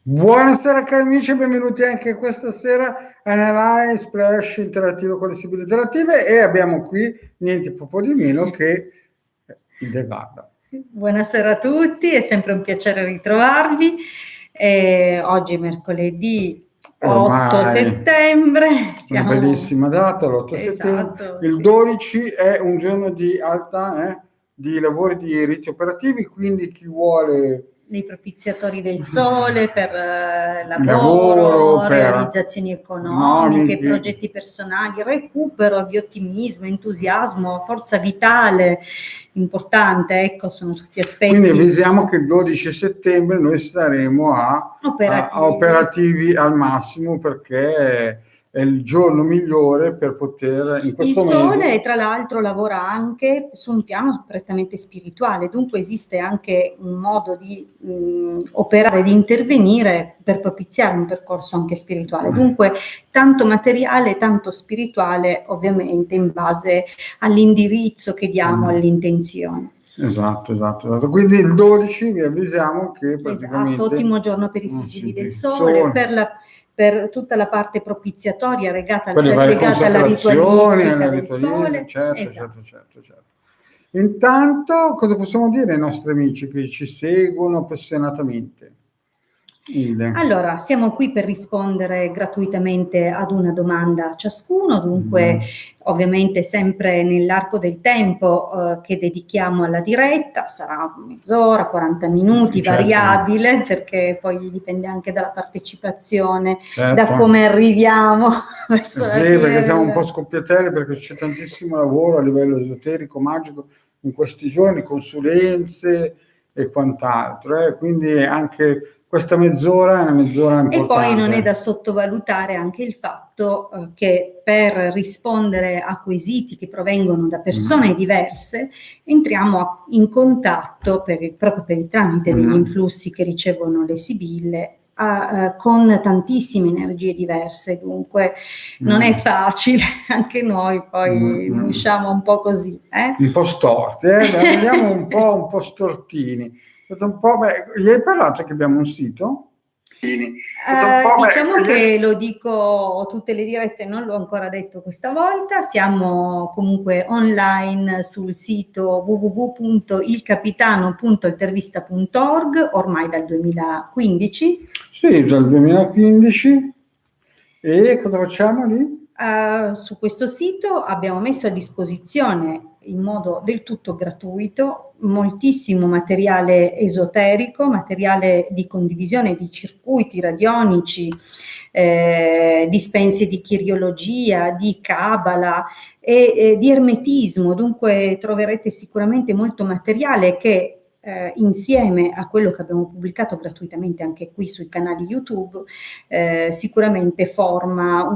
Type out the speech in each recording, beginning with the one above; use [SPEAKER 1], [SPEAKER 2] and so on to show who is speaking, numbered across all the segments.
[SPEAKER 1] Buonasera cari amici, benvenuti anche questa sera a NLI Splash Interattivo con le sigle interattive e abbiamo qui niente po' di meno che De Gada.
[SPEAKER 2] Buonasera a tutti, è sempre un piacere ritrovarvi. Oggi è mercoledì 8 settembre.
[SPEAKER 1] Una bellissima data, l'8
[SPEAKER 2] Esatto,
[SPEAKER 1] settembre. Il 12 è un giorno di alta di lavori di riti operativi, quindi chi vuole
[SPEAKER 2] dei propiziatori del sole per lavoro, realizzazioni economiche, progetti personali, recupero di ottimismo, entusiasmo, forza vitale, importante, ecco, sono tutti aspetti.
[SPEAKER 1] Quindi avvisiamo che il 12 settembre noi saremo operativi al massimo, perché è il giorno migliore per poter in questo
[SPEAKER 2] il sole tra l'altro lavora anche su un piano prettamente spirituale, dunque esiste anche un modo di operare, di intervenire per propiziare un percorso anche spirituale, dunque tanto materiale, tanto spirituale, ovviamente in base all'indirizzo che diamo, all'intenzione.
[SPEAKER 1] Esatto. Quindi il 12 vi avvisiamo che praticamente...
[SPEAKER 2] Esatto, ottimo giorno per i sigilli del sole, per tutta la parte propiziatoria legata alla ritualistica del sole.
[SPEAKER 1] Certo. Intanto, cosa possiamo dire ai nostri amici che ci seguono appassionatamente?
[SPEAKER 2] Allora, siamo qui per rispondere gratuitamente ad una domanda ciascuno, dunque ovviamente sempre nell'arco del tempo che dedichiamo alla diretta, sarà mezz'ora, 40 minuti, variabile, perché poi dipende anche dalla partecipazione, da come arriviamo verso la fine.
[SPEAKER 1] Perché siamo un po' scoppiatelli, perché c'è tantissimo lavoro a livello esoterico, magico, in questi giorni, consulenze e quant'altro, quindi anche... Questa mezz'ora è una mezz'ora importante.
[SPEAKER 2] E poi non è da sottovalutare anche il fatto che per rispondere a quesiti che provengono da persone diverse entriamo in contatto proprio per il tramite degli influssi che ricevono le sibille con tantissime energie diverse, dunque non è facile, anche noi poi ne usciamo un po' così.
[SPEAKER 1] Un po' storti, vediamo un po' stortini. Gli hai parlato che abbiamo un sito?
[SPEAKER 2] Diciamo che lo dico tutte le dirette, non l'ho ancora detto questa volta, siamo comunque online sul sito www.ilcapitano.intervista.org ormai dal 2015.
[SPEAKER 1] Sì, dal 2015. E cosa facciamo lì?
[SPEAKER 2] Su questo sito abbiamo messo a disposizione in modo del tutto gratuito moltissimo materiale esoterico, materiale di condivisione di circuiti radionici, dispensi di chiriologia, di cabala e di ermetismo, dunque troverete sicuramente molto materiale che insieme a quello che abbiamo pubblicato gratuitamente anche qui sui canali YouTube, sicuramente forma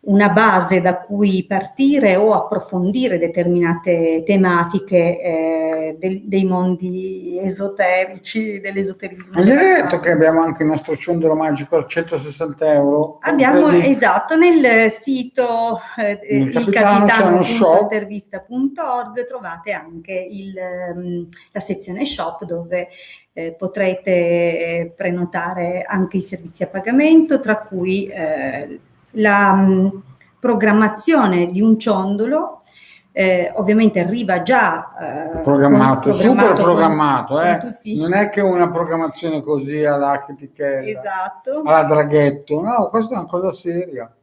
[SPEAKER 2] una base da cui partire o approfondire determinate tematiche dei mondi esoterici, dell'esoterismo.
[SPEAKER 1] Hai detto che abbiamo anche il nostro ciondolo magico a 160 euro?
[SPEAKER 2] Abbiamo, esatto, nel sito ilcapitano.intervista.org trovate anche la sezione shop dove potrete prenotare anche i servizi a pagamento, tra cui la programmazione di un ciondolo. Ovviamente arriva già
[SPEAKER 1] programmato, super programmato, non è che una programmazione così alla chetichella,
[SPEAKER 2] esatto,
[SPEAKER 1] alla draghetto, no, questa è una cosa seria.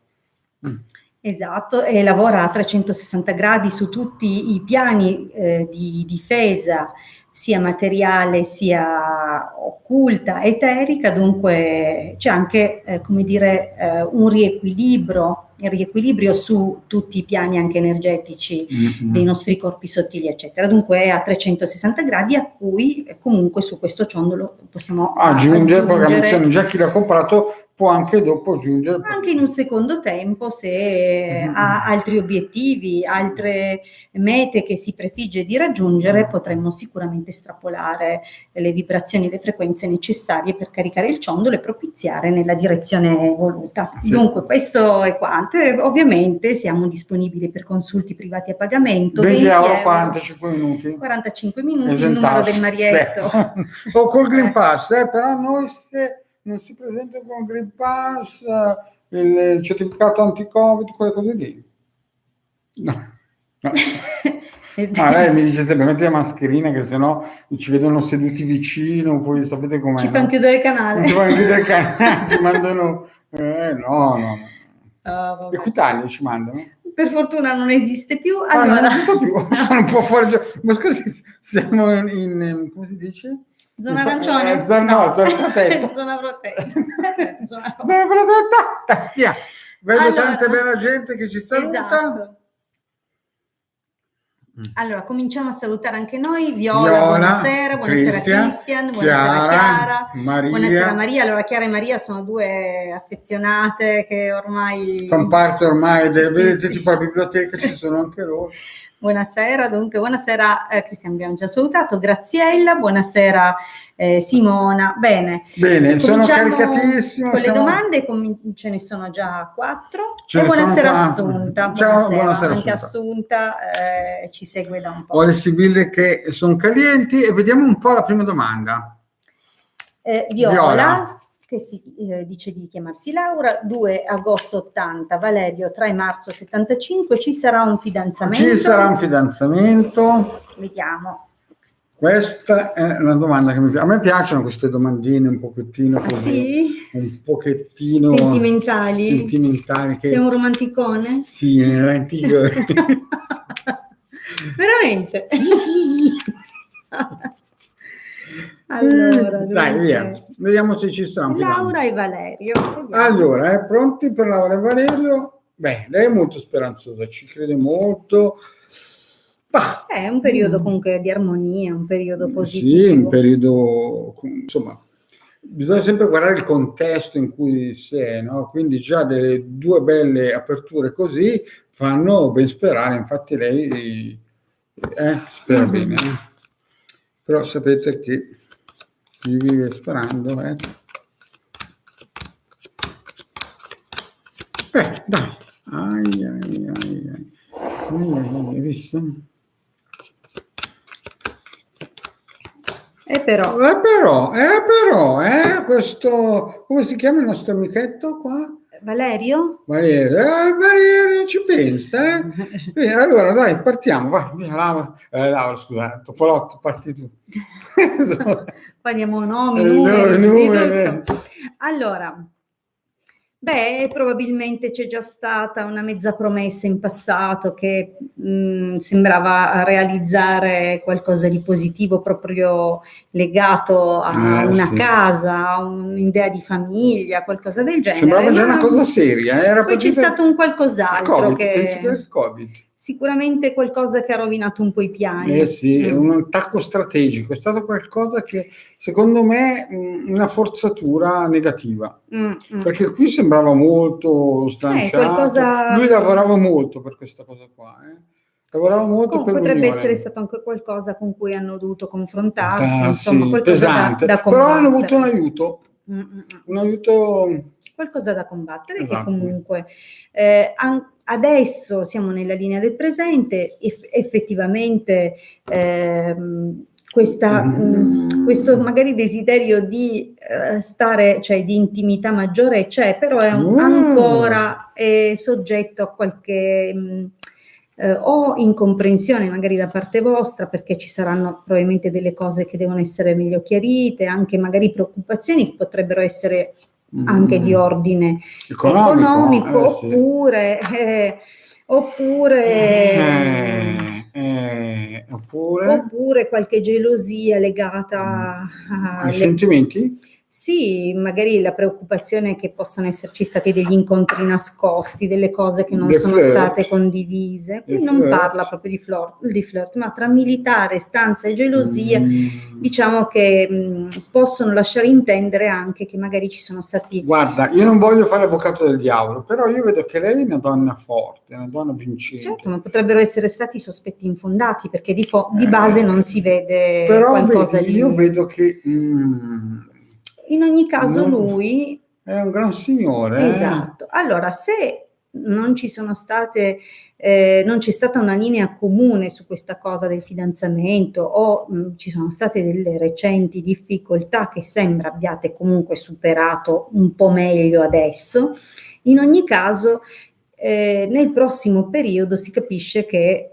[SPEAKER 2] Esatto, e lavora a 360 gradi su tutti i piani di difesa, sia materiale sia occulta, eterica, dunque c'è anche, come dire, un riequilibrio su tutti i piani anche energetici dei nostri corpi sottili, eccetera. Dunque è a 360 gradi a cui comunque su questo ciondolo possiamo aggiungere
[SPEAKER 1] programmazione. Già chi l'ha comprato può anche dopo giungere.
[SPEAKER 2] Anche in un secondo tempo, se ha altri obiettivi, altre mete che si prefigge di raggiungere, potremmo sicuramente estrapolare le vibrazioni e le frequenze necessarie per caricare il ciondolo e propiziare nella direzione voluta.
[SPEAKER 1] Sì.
[SPEAKER 2] Dunque, questo è quanto. E ovviamente siamo disponibili per consulti privati a pagamento.
[SPEAKER 1] 20 euro,
[SPEAKER 2] euro,
[SPEAKER 1] 45 minuti.
[SPEAKER 2] 45 minuti, il numero del Marietto.
[SPEAKER 1] O col Green Pass, però noi se non si presenta con Green Pass, il certificato anti-Covid, quelle cose lì. No. Lei mi dice sempre metti la mascherina che sennò ci vedono seduti vicino, poi sapete com'è.
[SPEAKER 2] Ci fanno chiudere il canale.
[SPEAKER 1] Ci fanno chiudere il canale, ci mandano... no. Equitalia ci mandano.
[SPEAKER 2] Per fortuna non esiste più.
[SPEAKER 1] Allora... non esiste più, sono un po' fuori gioco. Ma scusi, siamo in come si dice?
[SPEAKER 2] Zona arancione?
[SPEAKER 1] Zona protetta.
[SPEAKER 2] Zona protetta.
[SPEAKER 1] Zona protetta. Via. Vedo tanta bella gente che ci saluta.
[SPEAKER 2] Esatto. Allora, cominciamo a salutare anche noi. Viola, buonasera Cristian, buonasera Chiara,
[SPEAKER 1] Maria.
[SPEAKER 2] Buonasera Maria. Allora, Chiara e Maria sono due affezionate che ormai...
[SPEAKER 1] fanno parte ormai, vedete, tipo la biblioteca, ci sono anche loro.
[SPEAKER 2] Buonasera, dunque, buonasera Cristian, abbiamo già salutato, Graziella, buonasera Simona. Bene,
[SPEAKER 1] sono caricatissimo.
[SPEAKER 2] Con le domande, ce ne sono già 4. E buonasera Assunta.
[SPEAKER 1] Ciao,
[SPEAKER 2] buonasera anche Assunta ci segue da un po'.
[SPEAKER 1] Ho le sibille che sono calienti e vediamo un po' la prima domanda.
[SPEAKER 2] Viola. Che si dice di chiamarsi Laura, 2 agosto 80, Valerio 3 marzo 75, ci sarà un fidanzamento?
[SPEAKER 1] Ci sarà un fidanzamento.
[SPEAKER 2] Vediamo.
[SPEAKER 1] Questa è una domanda che mi piace. A me piacciono queste domandine un pochettino così,
[SPEAKER 2] sì?
[SPEAKER 1] Un pochettino
[SPEAKER 2] sentimentali.
[SPEAKER 1] Che...
[SPEAKER 2] Sei un romanticone?
[SPEAKER 1] Sì, antico.
[SPEAKER 2] Veramente? Allora,
[SPEAKER 1] dai, via. Vediamo se ci sarà un
[SPEAKER 2] Laura e Valerio. Vediamo.
[SPEAKER 1] Allora, pronti per Laura e Valerio? Beh, lei è molto speranzosa, ci crede molto.
[SPEAKER 2] È un periodo comunque di armonia, un periodo positivo.
[SPEAKER 1] Sì, un periodo, insomma, bisogna sempre guardare il contesto in cui si è, no? Quindi già delle 2 belle aperture così fanno ben sperare, infatti lei spera bene. Però sapete che si vive sperando, dai. Ai. Hai visto?
[SPEAKER 2] Però,
[SPEAKER 1] questo, come si chiama il nostro amichetto qua?
[SPEAKER 2] Valerio?
[SPEAKER 1] Valerio ci pensa, allora dai, partiamo, vai, via, Laura, scusa, Topolotto, parti tu.
[SPEAKER 2] Poi diamo numeri. Allora, probabilmente c'è già stata una mezza promessa in passato che sembrava realizzare qualcosa di positivo proprio legato a una casa, a un'idea di famiglia, qualcosa del genere.
[SPEAKER 1] Sembrava già una cosa seria.
[SPEAKER 2] Poi c'è stato un qualcos'altro
[SPEAKER 1] penso che è il Covid.
[SPEAKER 2] Sicuramente qualcosa che ha rovinato un po' i piani.
[SPEAKER 1] Sì, è un attacco strategico, è stato qualcosa che secondo me una forzatura negativa, perché qui sembrava molto slanciato, lui lavorava molto per questa cosa qua, lavorava molto per
[SPEAKER 2] potrebbe
[SPEAKER 1] l'unione.
[SPEAKER 2] Essere stato anche qualcosa con cui hanno dovuto confrontarsi, insomma, qualcosa
[SPEAKER 1] pesante,
[SPEAKER 2] da combattere.
[SPEAKER 1] Però hanno avuto un aiuto
[SPEAKER 2] qualcosa da combattere,
[SPEAKER 1] esatto.
[SPEAKER 2] Che comunque adesso siamo nella linea del presente, effettivamente questo magari desiderio di stare, cioè di intimità maggiore c'è, però è ancora soggetto a qualche o incomprensione magari da parte vostra, perché ci saranno probabilmente delle cose che devono essere meglio chiarite, anche magari preoccupazioni che potrebbero essere anche di ordine economico oppure qualche gelosia legata
[SPEAKER 1] ai sentimenti?
[SPEAKER 2] Sì, magari la preoccupazione che possano esserci stati degli incontri nascosti, delle cose che non
[SPEAKER 1] Dei
[SPEAKER 2] sono
[SPEAKER 1] flirt.
[SPEAKER 2] state condivise. Qui
[SPEAKER 1] Dei
[SPEAKER 2] non
[SPEAKER 1] flirt.
[SPEAKER 2] parla proprio di flirt, ma tra militare, stanza e gelosia, diciamo che possono lasciare intendere anche che magari ci sono stati...
[SPEAKER 1] Guarda, io non voglio fare l'avvocato del diavolo, però io vedo che lei è una donna forte, una donna vincente.
[SPEAKER 2] Certo, ma potrebbero essere stati sospetti infondati, perché di base non si vede
[SPEAKER 1] però
[SPEAKER 2] qualcosa
[SPEAKER 1] vedi,
[SPEAKER 2] di...
[SPEAKER 1] io vedo che
[SPEAKER 2] In ogni caso lui...
[SPEAKER 1] è un gran signore.
[SPEAKER 2] Esatto. Allora, se non ci sono state, non c'è stata una linea comune su questa cosa del fidanzamento o ci sono state delle recenti difficoltà che sembra abbiate comunque superato un po' meglio adesso, in ogni caso nel prossimo periodo si capisce che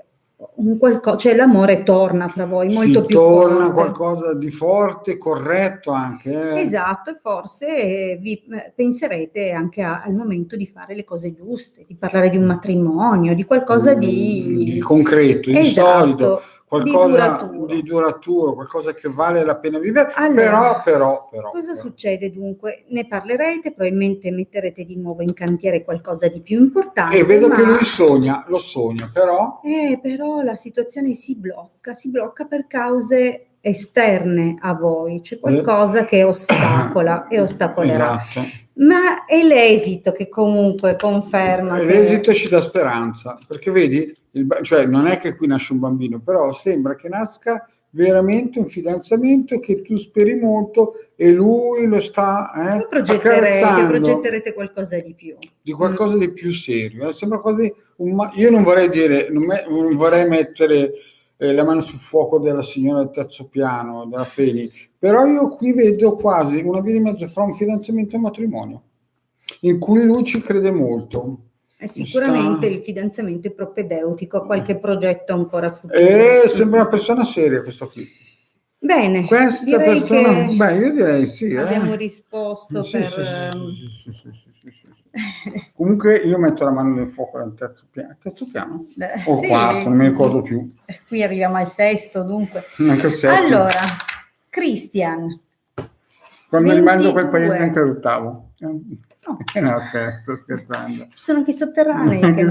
[SPEAKER 2] cioè l'amore torna fra voi molto più forte.
[SPEAKER 1] Torna qualcosa di forte, corretto anche.
[SPEAKER 2] Esatto, e forse vi penserete anche al momento di fare le cose giuste, di parlare di un matrimonio, di qualcosa
[SPEAKER 1] di concreto, di
[SPEAKER 2] esatto,
[SPEAKER 1] solido, qualcosa
[SPEAKER 2] di
[SPEAKER 1] di duraturo, qualcosa che vale la pena vivere.
[SPEAKER 2] Allora,
[SPEAKER 1] però.
[SPEAKER 2] Cosa succede dunque? Ne parlerete, probabilmente metterete di nuovo in cantiere qualcosa di più importante.
[SPEAKER 1] E vedo che lui lo sogna, però...
[SPEAKER 2] Però la situazione si blocca per cause esterne a voi, c'è qualcosa che ostacola e ostacolerà.
[SPEAKER 1] Esatto.
[SPEAKER 2] Ma è l'esito che comunque conferma.
[SPEAKER 1] L'esito ci dà speranza, perché vedi, cioè non è che qui nasce un bambino, però sembra che nasca veramente un fidanzamento che tu speri molto e lui lo sta
[SPEAKER 2] progetterete qualcosa di più.
[SPEAKER 1] Di qualcosa di più serio. Sembra quasi io non vorrei dire, non vorrei mettere la mano sul fuoco della signora del terzo piano, della Feni, però io qui vedo quasi una via di mezzo fra un fidanzamento e un matrimonio, in cui lui ci crede molto.
[SPEAKER 2] Sicuramente il fidanzamento è propedeutico a qualche progetto ancora futuro.
[SPEAKER 1] Sembra una persona seria questa qui.
[SPEAKER 2] Bene,
[SPEAKER 1] questa persona, io direi sì.
[SPEAKER 2] Abbiamo risposto
[SPEAKER 1] sì,
[SPEAKER 2] per...
[SPEAKER 1] Sì. Comunque io metto la mano nel fuoco al terzo piano. Terzo piano? O
[SPEAKER 2] sì,
[SPEAKER 1] quarto, non mi ricordo più.
[SPEAKER 2] Qui arriviamo al sesto, dunque.
[SPEAKER 1] Anche il settimo.
[SPEAKER 2] Allora, Christian.
[SPEAKER 1] Quando rimando quel paese anche all'ottavo. No, sto scherzando.
[SPEAKER 2] Ci sono anche i sotterranei che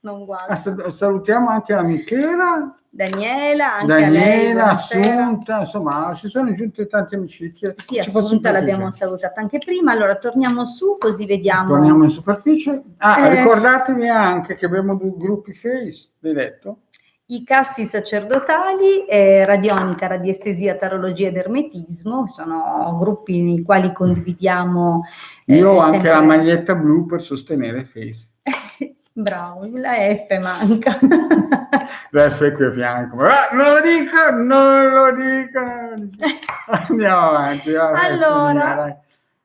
[SPEAKER 2] non guardano.
[SPEAKER 1] Salutiamo anche la Michela.
[SPEAKER 2] Daniela, anche a lei,
[SPEAKER 1] Assunta, insomma, si sono giunte tante amicizie.
[SPEAKER 2] Sì, Assunta l'abbiamo salutata anche prima, allora torniamo su così vediamo.
[SPEAKER 1] Torniamo in superficie. Ricordatevi anche che abbiamo due gruppi Face, l'hai detto?
[SPEAKER 2] I casti sacerdotali, radionica, radiestesia, tarologia ed ermetismo, sono gruppi nei quali condividiamo.
[SPEAKER 1] Io ho anche la maglietta blu per sostenere Face.
[SPEAKER 2] Bravo, la F manca.
[SPEAKER 1] La F è qui a fianco. Non lo dico. Andiamo avanti.
[SPEAKER 2] Allora,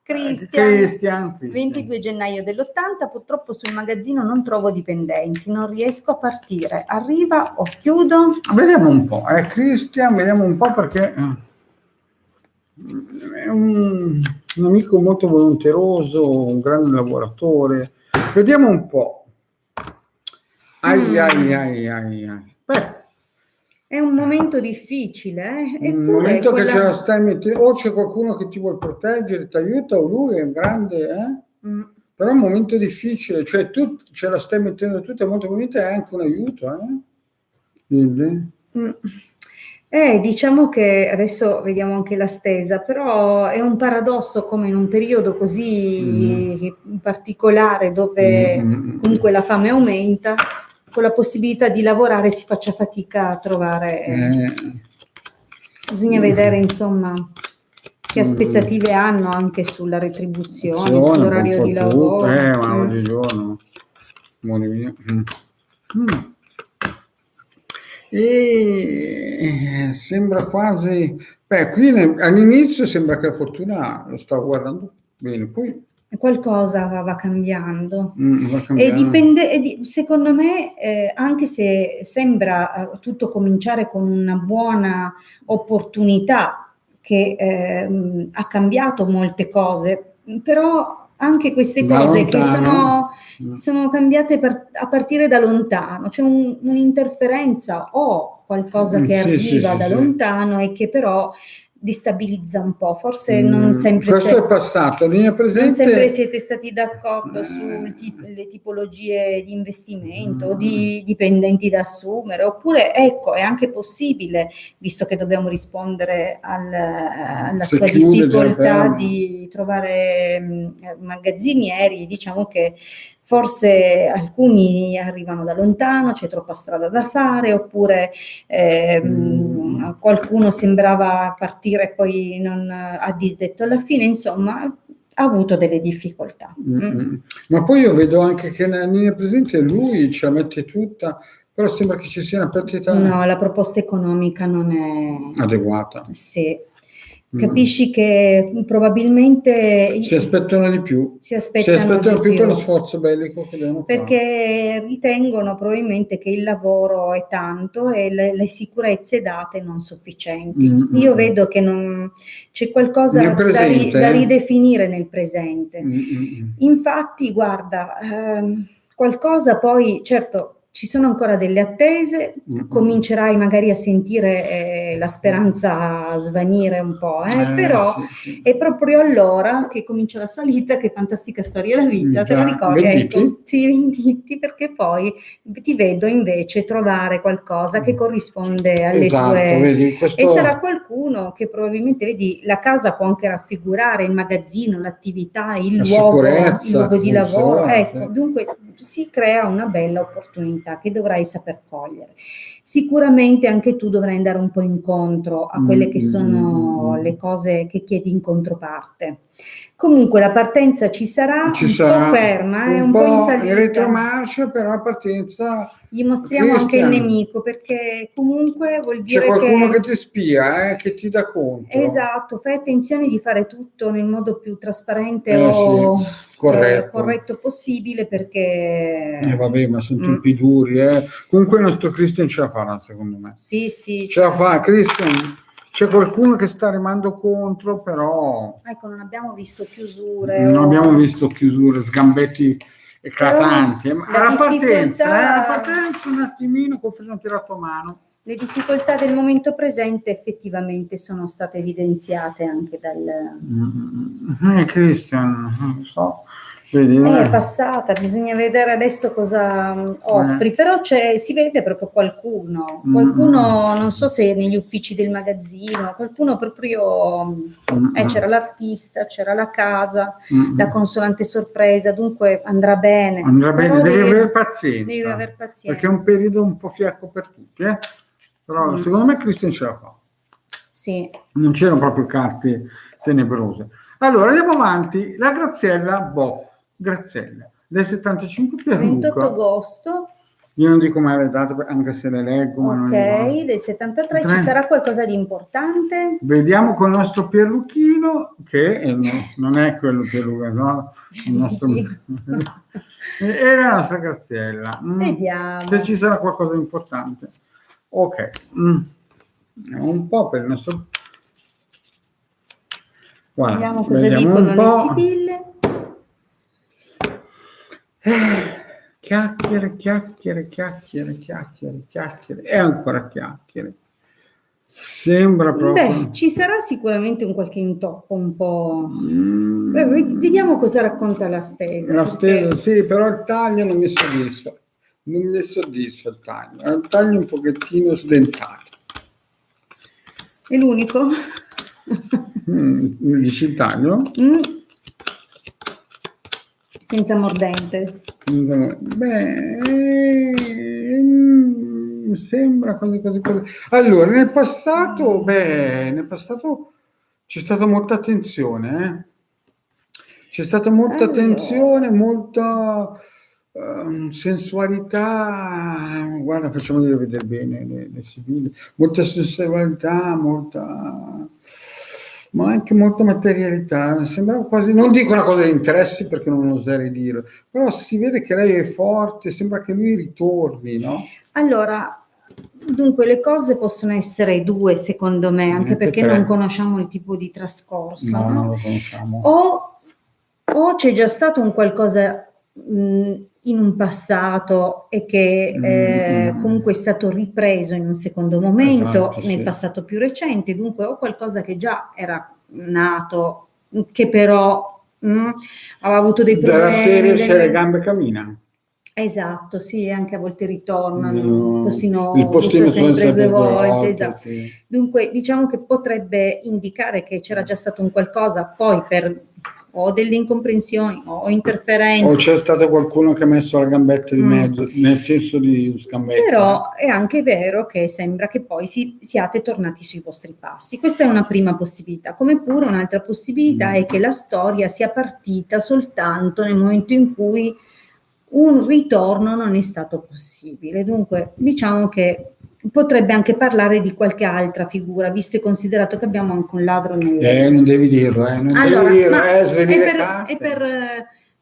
[SPEAKER 1] Christian.
[SPEAKER 2] 22 gennaio dell'80, purtroppo sul magazzino non trovo dipendenti, non riesco a partire. Arriva o chiudo?
[SPEAKER 1] Vediamo un po', Christian, vediamo un po' perché è un amico molto volenteroso, un grande lavoratore. Vediamo un po'. Ai. Beh,
[SPEAKER 2] è un momento difficile,
[SPEAKER 1] un momento che ce la stai mettendo, o c'è qualcuno che ti vuole proteggere, ti aiuta, o lui è un grande, però è un momento difficile, cioè tu ce la stai mettendo tutta, molto probabilmente è anche un aiuto,
[SPEAKER 2] diciamo che adesso vediamo anche la stesa, però è un paradosso come in un periodo così particolare dove comunque la fame aumenta, con la possibilità di lavorare si faccia fatica a trovare. Bisogna vedere insomma che aspettative hanno anche sulla retribuzione, sull'orario di lavoro.
[SPEAKER 1] Ma di giorno. E sembra quasi, qui all'inizio sembra che la fortuna lo stavo guardando bene, poi
[SPEAKER 2] qualcosa va cambiando. E dipende, secondo me, anche se sembra tutto cominciare con una buona opportunità che ha cambiato molte cose, però anche queste cose che sono cambiate a partire da lontano, c'è un'interferenza o qualcosa che arriva da lontano e che però destabilizza un po', forse non sempre
[SPEAKER 1] questo è passato, linea
[SPEAKER 2] non
[SPEAKER 1] presente.
[SPEAKER 2] sempre siete stati d'accordo sulle tipologie di investimento o di dipendenti da assumere, oppure ecco, è anche possibile, visto che dobbiamo rispondere alla
[SPEAKER 1] Se
[SPEAKER 2] sua
[SPEAKER 1] chiude, già
[SPEAKER 2] difficoltà
[SPEAKER 1] fermo.
[SPEAKER 2] di trovare magazzinieri, diciamo che forse alcuni arrivano da lontano, c'è troppa strada da fare, oppure qualcuno sembrava partire e poi non ha disdetto alla fine, insomma, ha avuto delle difficoltà.
[SPEAKER 1] Ma poi io vedo anche che nella linea presente lui ce la mette tutta, però sembra che ci sia una perdita
[SPEAKER 2] No, la proposta economica non è
[SPEAKER 1] adeguata.
[SPEAKER 2] Sì. Capisci che probabilmente
[SPEAKER 1] Si aspettano di più.
[SPEAKER 2] Si aspettano di
[SPEAKER 1] più per lo
[SPEAKER 2] più.
[SPEAKER 1] sforzo bellico che devono fare.
[SPEAKER 2] Perché ritengono probabilmente che il lavoro è tanto e le sicurezze date non sufficienti. Io vedo che c'è qualcosa
[SPEAKER 1] Nel presente,
[SPEAKER 2] da ridefinire nel presente. Infatti, guarda, qualcosa poi, certo, ci sono ancora delle attese, comincerai magari a sentire la speranza svanire un po', però
[SPEAKER 1] sì.
[SPEAKER 2] è proprio allora che comincia la salita, che fantastica storia della vita, te lo ricordi?
[SPEAKER 1] Venditi?
[SPEAKER 2] Sì, venditi, perché poi ti vedo invece trovare qualcosa che corrisponde alle tue...
[SPEAKER 1] Vedi, questo...
[SPEAKER 2] E sarà qualcuno che probabilmente, vedi, la casa può anche raffigurare il magazzino, l'attività, il luogo di lavoro, ecco, dunque si crea una bella opportunità che dovrai saper cogliere. Sicuramente anche tu dovrai andare un po' incontro a quelle che sono le cose che chiedi in controparte. Comunque la partenza ci sarà, po' ferma, un po' in salita.
[SPEAKER 1] In retromarcia, però la partenza...
[SPEAKER 2] Gli mostriamo anche il nemico, perché comunque vuol dire
[SPEAKER 1] c'è qualcuno che ti spia, che ti dà conto.
[SPEAKER 2] Esatto, fai attenzione di fare tutto nel modo più trasparente o corretto possibile, perché...
[SPEAKER 1] vabbè, ma sono tempi duri, Comunque il nostro Christian ce la farà, secondo me.
[SPEAKER 2] Sì.
[SPEAKER 1] Ce la fa, Christian. C'è qualcuno che sta remando contro, però...
[SPEAKER 2] Ecco, non abbiamo visto chiusure.
[SPEAKER 1] Non abbiamo visto chiusure, sgambetti eclatanti. Alla partenza un attimino, con freno tirato a mano.
[SPEAKER 2] Le difficoltà del momento presente effettivamente sono state evidenziate anche dal...
[SPEAKER 1] Christian, non so. Vedi,
[SPEAKER 2] è passata, bisogna vedere adesso cosa offri, però si vede proprio qualcuno, non so se negli uffici del magazzino, qualcuno proprio, c'era l'artista, c'era la casa, la consolante sorpresa, dunque andrà bene.
[SPEAKER 1] Devi avere pazienza, perché è un periodo un po' fiacco per tutti, però secondo me Christian ce la fa.
[SPEAKER 2] Sì.
[SPEAKER 1] Non c'erano proprio carte tenebrose. Allora andiamo avanti, la Graziella Graziella del 75 per
[SPEAKER 2] 28
[SPEAKER 1] Luca.
[SPEAKER 2] agosto.
[SPEAKER 1] Io non dico mai le date, anche se le leggo.
[SPEAKER 2] Ok, del 73 ci sarà qualcosa di importante?
[SPEAKER 1] Vediamo con il nostro Pierluchino, che non è quello Pierluca, no? Il nostro... e la nostra Graziella.
[SPEAKER 2] Vediamo.
[SPEAKER 1] Se ci sarà qualcosa di importante. Ok. Un po' per il nostro... Guarda,
[SPEAKER 2] vediamo cosa dicono le sibille.
[SPEAKER 1] Chiacchiere e ancora chiacchiere. Sembra proprio...
[SPEAKER 2] ci sarà sicuramente un qualche intoppo un po'... vediamo cosa racconta la stesa.
[SPEAKER 1] La stesa, sì, però il taglio non mi soddisfa. Non mi soddisfa il taglio. È un taglio un pochettino sdentato.
[SPEAKER 2] È l'unico?
[SPEAKER 1] Dici il taglio?
[SPEAKER 2] Senza mordente.
[SPEAKER 1] Sembra così. Allora, nel passato c'è stata molta attenzione, C'è stata molta attenzione, molta sensualità. Guarda, facciamoli vedere bene le sibille. Molta sensualità, ma anche molta materialità. Sembrava quasi, non dico una cosa di interessi perché non oserei dire, però si vede che lei è forte, sembra che lui ritorni, no?
[SPEAKER 2] Allora, dunque le cose possono essere due, secondo me, anche perché non conosciamo il tipo di trascorso,
[SPEAKER 1] no? Non lo conosciamo.
[SPEAKER 2] O c'è già stato un qualcosa in un passato e che comunque è stato ripreso in un secondo momento,
[SPEAKER 1] Esatto,
[SPEAKER 2] nel
[SPEAKER 1] sì.
[SPEAKER 2] passato più recente, dunque o qualcosa che già era nato, che però aveva avuto dei
[SPEAKER 1] Della
[SPEAKER 2] problemi.
[SPEAKER 1] serie Se le gambe camminano.
[SPEAKER 2] Esatto, sì, anche a volte ritornano,
[SPEAKER 1] Il
[SPEAKER 2] postino
[SPEAKER 1] postino
[SPEAKER 2] bussa
[SPEAKER 1] sono
[SPEAKER 2] sempre due
[SPEAKER 1] sempre due
[SPEAKER 2] volte,
[SPEAKER 1] volte,
[SPEAKER 2] esatto.
[SPEAKER 1] sì.
[SPEAKER 2] Dunque, diciamo che potrebbe indicare che c'era già stato un qualcosa, poi per o delle incomprensioni o interferenze.
[SPEAKER 1] O c'è stato qualcuno che ha messo la gambetta di mezzo, nel senso di sgambetto.
[SPEAKER 2] Però è anche vero che sembra che poi siate tornati sui vostri passi. Questa è una prima possibilità, come pure un'altra possibilità è che la storia sia partita soltanto nel momento in cui un ritorno non è stato possibile. Dunque, diciamo che potrebbe anche parlare di qualche altra figura, visto e considerato che abbiamo anche un ladro nel letto.
[SPEAKER 1] Non devi dirlo, non
[SPEAKER 2] Allora,
[SPEAKER 1] devi dirlo,
[SPEAKER 2] ma
[SPEAKER 1] sveli le
[SPEAKER 2] è
[SPEAKER 1] carte.
[SPEAKER 2] per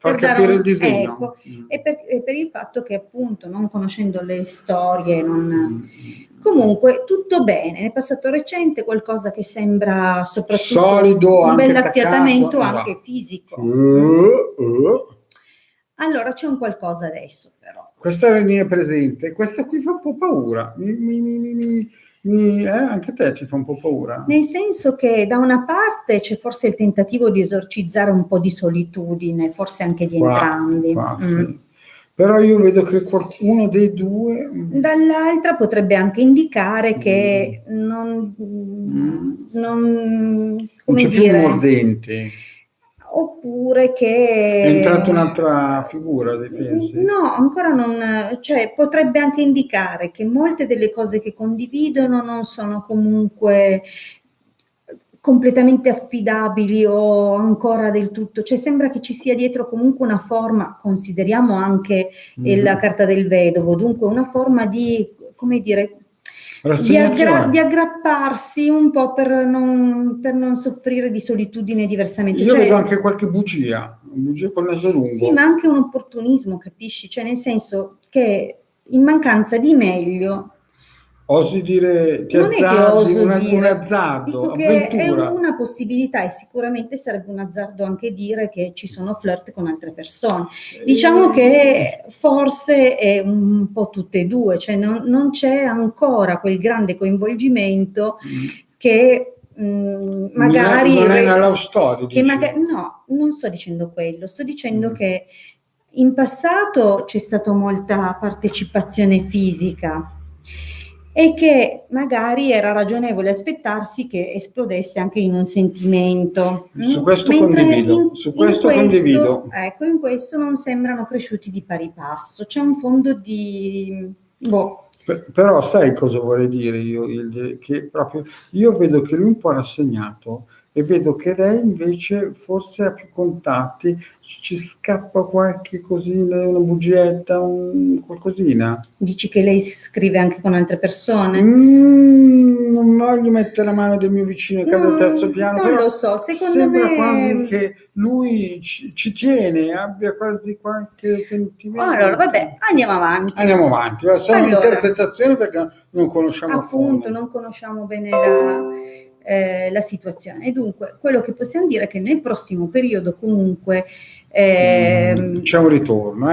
[SPEAKER 2] dare
[SPEAKER 1] capire il disegno.
[SPEAKER 2] Ecco, e per il fatto che appunto non conoscendo le storie, comunque tutto bene, nel passato recente qualcosa che sembra soprattutto
[SPEAKER 1] solido,
[SPEAKER 2] un
[SPEAKER 1] anche
[SPEAKER 2] bel affiatamento
[SPEAKER 1] attaccato,
[SPEAKER 2] anche
[SPEAKER 1] esatto.
[SPEAKER 2] fisico. Allora c'è un qualcosa adesso però.
[SPEAKER 1] Questa è la linea presente, questa qui fa un po' paura, anche te ti fa un po' paura.
[SPEAKER 2] Nel senso che da una parte c'è forse il tentativo di esorcizzare un po' di solitudine, forse anche di entrambi.
[SPEAKER 1] Sì. Però io vedo che qualcuno dei due...
[SPEAKER 2] Dall'altra potrebbe anche indicare che non
[SPEAKER 1] c'è più un mordente.
[SPEAKER 2] Oppure che...
[SPEAKER 1] È entrata un'altra figura, dei pensi?
[SPEAKER 2] No, ancora non... Cioè, potrebbe anche indicare che molte delle cose che condividono non sono comunque completamente affidabili o ancora del tutto, cioè sembra che ci sia dietro comunque una forma, consideriamo anche la carta del vedovo, dunque una forma di, come dire, di aggrapparsi un po' per non soffrire di solitudine diversamente.
[SPEAKER 1] Io vedo anche qualche bugia con il naso lungo.
[SPEAKER 2] Sì, ma anche un opportunismo, capisci? Cioè nel senso che in mancanza di meglio...
[SPEAKER 1] Osi dire,
[SPEAKER 2] non è che oso dire,
[SPEAKER 1] un azzardo,
[SPEAKER 2] dico
[SPEAKER 1] avventura.
[SPEAKER 2] Che è una possibilità e sicuramente sarebbe un azzardo anche dire che ci sono flirt con altre persone. Diciamo che forse è un po' tutte e due, cioè non c'è ancora quel grande coinvolgimento che magari...
[SPEAKER 1] Non è una love story,
[SPEAKER 2] che no, non sto dicendo quello, sto dicendo che in passato c'è stata molta partecipazione fisica e che magari era ragionevole aspettarsi che esplodesse anche in un sentimento.
[SPEAKER 1] Su questo condivido.
[SPEAKER 2] Ecco, in questo non sembrano cresciuti di pari passo. C'è un fondo di...
[SPEAKER 1] Però sai cosa vorrei dire io? Che proprio io vedo che lui è un po' rassegnato e vedo che lei invece forse ha più contatti, ci scappa qualche cosina, una bugietta, qualcosina.
[SPEAKER 2] Dici che lei scrive anche con altre persone?
[SPEAKER 1] Non voglio mettere la mano del mio vicino a casa al terzo piano,
[SPEAKER 2] non
[SPEAKER 1] però
[SPEAKER 2] lo so, secondo
[SPEAKER 1] sembra
[SPEAKER 2] me
[SPEAKER 1] quasi che lui ci tiene, abbia quasi qualche pentimento.
[SPEAKER 2] Allora, vabbè, andiamo avanti.
[SPEAKER 1] Sono un'interpretazione perché non conosciamo
[SPEAKER 2] appunto, non conosciamo bene la situazione. E dunque, quello che possiamo dire è che nel prossimo periodo comunque...
[SPEAKER 1] c'è un ritorno,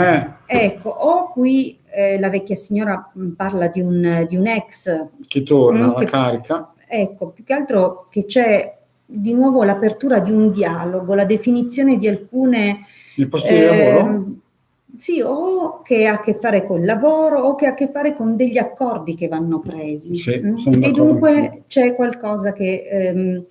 [SPEAKER 2] Ecco, o qui la vecchia signora parla di un ex...
[SPEAKER 1] Che torna alla carica.
[SPEAKER 2] Ecco, più che altro che c'è di nuovo l'apertura di un dialogo, la definizione di alcune...
[SPEAKER 1] Il posto di lavoro?
[SPEAKER 2] Sì, o che ha a che fare col lavoro o che ha a che fare con degli accordi che vanno presi.
[SPEAKER 1] Sì,
[SPEAKER 2] e dunque c'è qualcosa che